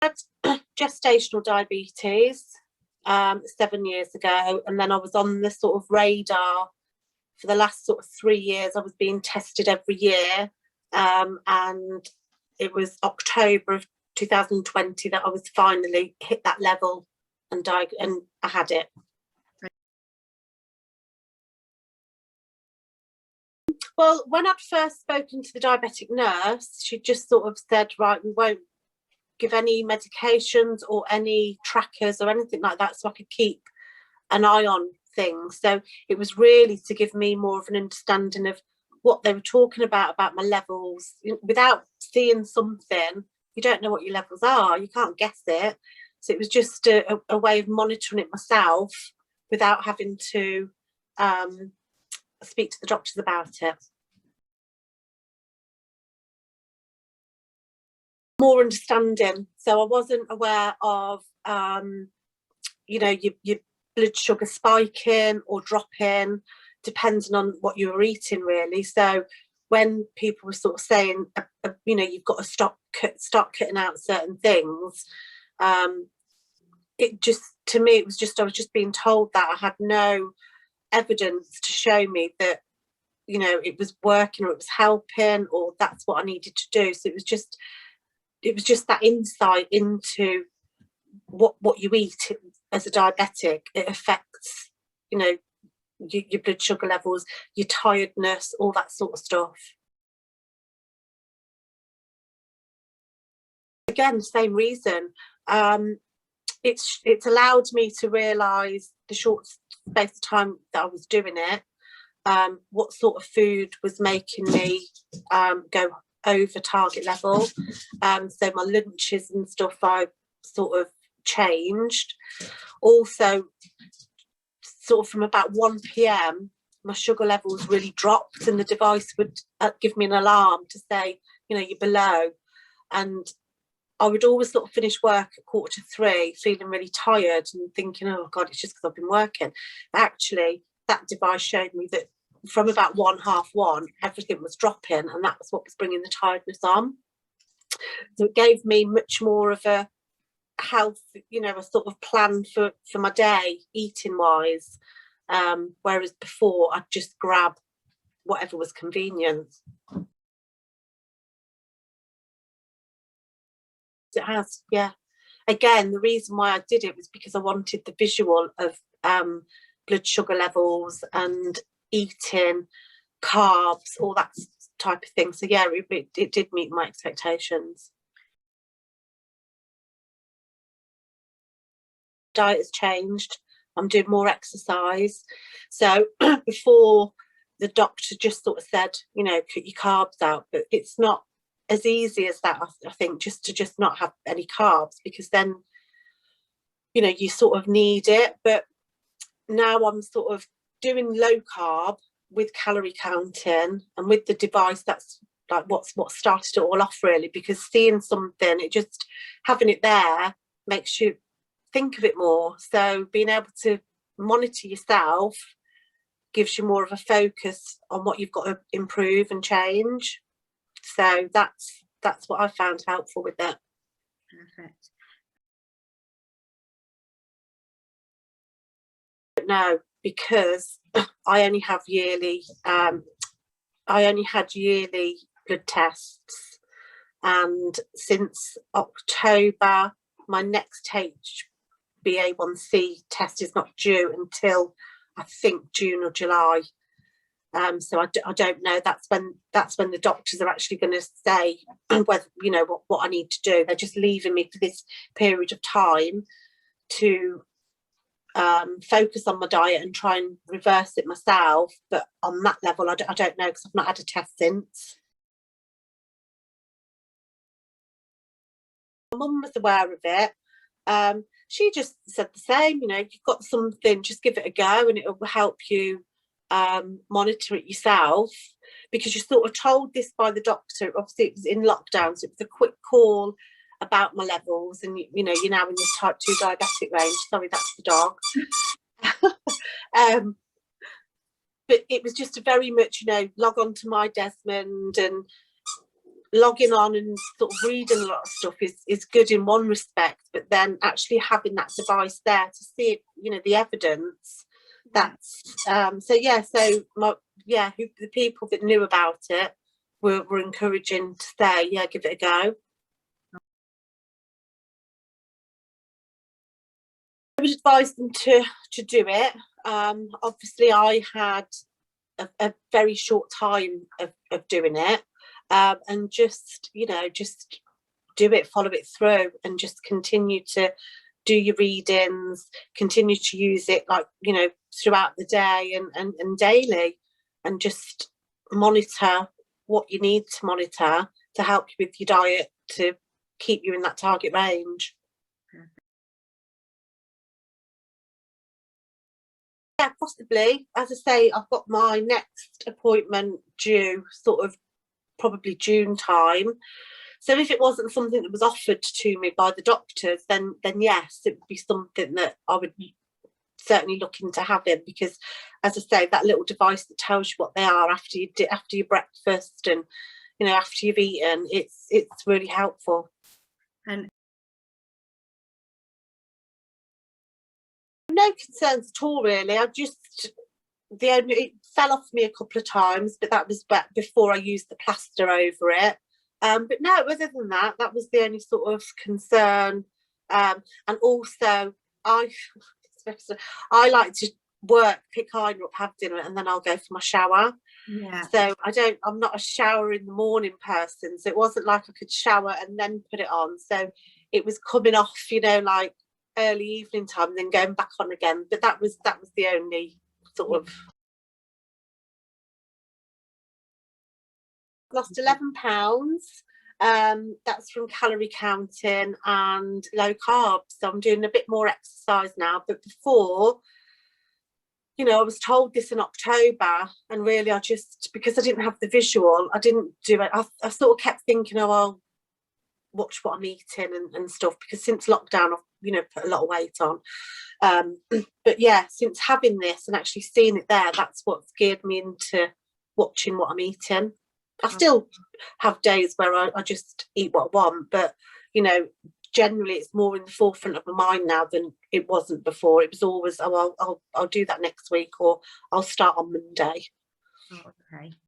I had gestational diabetes 7 years ago, and then I was on the sort of radar for the last sort of 3 years. I was being tested every year, and it was October of 2020 that I was finally hit that level and I had it. Well, when I'd first spoken to the diabetic nurse, she just sort of said, right, we won't give any medications or any trackers or anything like that, so I could keep an eye on things. So it was really to give me more of an understanding of what they were talking about my levels. Without seeing something, you don't know what your levels are, you can't guess it. So it was just a way of monitoring it myself without having to speak to the doctors about it. More understanding. So I wasn't aware of, you know, your blood sugar spiking or dropping, depending on what you were eating, really. So when people were sort of saying, you know, you've got to start cutting out certain things, it just, to me, it was just, I was just being told that. I had no evidence to show me that, you know, it was working or it was helping or that's what I needed to do. So it was just that insight into what you eat as a diabetic. It affects, you know, your blood sugar levels, your tiredness, all that sort of stuff. Again, the same reason. It's allowed me to realise the short space of time that I was doing it, what sort of food was making me go over target level. So my lunches and stuff I sort of changed. Also, sort of from about 1 p.m, my sugar levels really dropped, and the device would give me an alarm to say, you know, you're below. And I would always sort of finish work at 2:45, feeling really tired and thinking, oh God, it's just because I've been working. But actually, that device showed me that from about 1:30, everything was dropping, and that was what was bringing the tiredness on. So it gave me much more of a health, you know, a sort of plan for my day, eating wise. Whereas before, I'd just grab whatever was convenient. It has, yeah. Again, the reason why I did it was because I wanted the visual of blood sugar levels and eating, carbs, all that type of thing. So yeah, it did meet my expectations. Diet has changed. I'm doing more exercise. So before, the doctor just sort of said, you know, cut your carbs out, but it's not as easy as that, I think, just to not have any carbs, because then, you know, you sort of need it. But now I'm sort of doing low carb with calorie counting, and with the device, that's like what started it all off, really, because seeing something, it just, having it there makes you think of it more. So being able to monitor yourself gives you more of a focus on what you've got to improve and change. So that's what I found helpful with it. Perfect. No, because I only have yearly. I only had yearly blood tests, and since October, my next HbA1c test is not due until I think June or July. So I don't know. That's when the doctors are actually going to say whether, you know, what I need to do. They're just leaving me for this period of time to focus on my diet and try and reverse it myself. But on that level, I don't know, because I've not had a test since. My mum was aware of it. She just said the same, you know, if you've got something, just give it a go and it will help you monitor it yourself, because you're sort of told this by the doctor. Obviously it was in lockdown, so it was a quick call about my levels, and you know, you're now in this type 2 diabetic range. Sorry, that's the dog. But it was just a very much, you know, log on to my Desmond, and logging on and sort of reading a lot of stuff is good in one respect, but then actually having that device there to see it, you know, the evidence, that's the people that knew about it were encouraging to say, yeah, give it a go. I would advise them to do it. Obviously I had a very short time of doing it, and just, you know, just do it, follow it through, and just continue to do your readings, continue to use it, like, you know, throughout the day and daily, and just monitor what you need to monitor to help you with your diet to keep you in that target range. Yeah, possibly. As I say, I've got my next appointment due sort of probably June time. So if it wasn't something that was offered to me by the doctors, then yes, it would be something that I would certainly look into having, because, as I say, that little device that tells you what they are after your breakfast, and, you know, after you've eaten, it's really helpful. And no concerns at all, really. It fell off me a couple of times, but that was before I used the plaster over it. But no, other than that, that was the only sort of concern. And also, I like to work, pick iron up, have dinner, and then I'll go for my shower. yeah, So I'm not a shower in the morning person. So it wasn't like I could shower and then put it on. So it was coming off, you know, like early evening time, and then going back on again. But that was the only sort of. Lost 11 pounds. That's from calorie counting and low carbs. So I'm doing a bit more exercise now. But before, you know, I was told this in October, and really because I didn't have the visual, I didn't do it. I sort of kept thinking, oh, I'll watch what I'm eating and stuff, because since lockdown I've, you know, put a lot of weight on. But yeah, since having this and actually seeing it there, that's what's geared me into watching what I'm eating. I still have days where I just eat what I want, but, you know, generally it's more in the forefront of my mind now than it wasn't before. It was always, oh, I'll do that next week, or I'll start on Monday. oh, okay.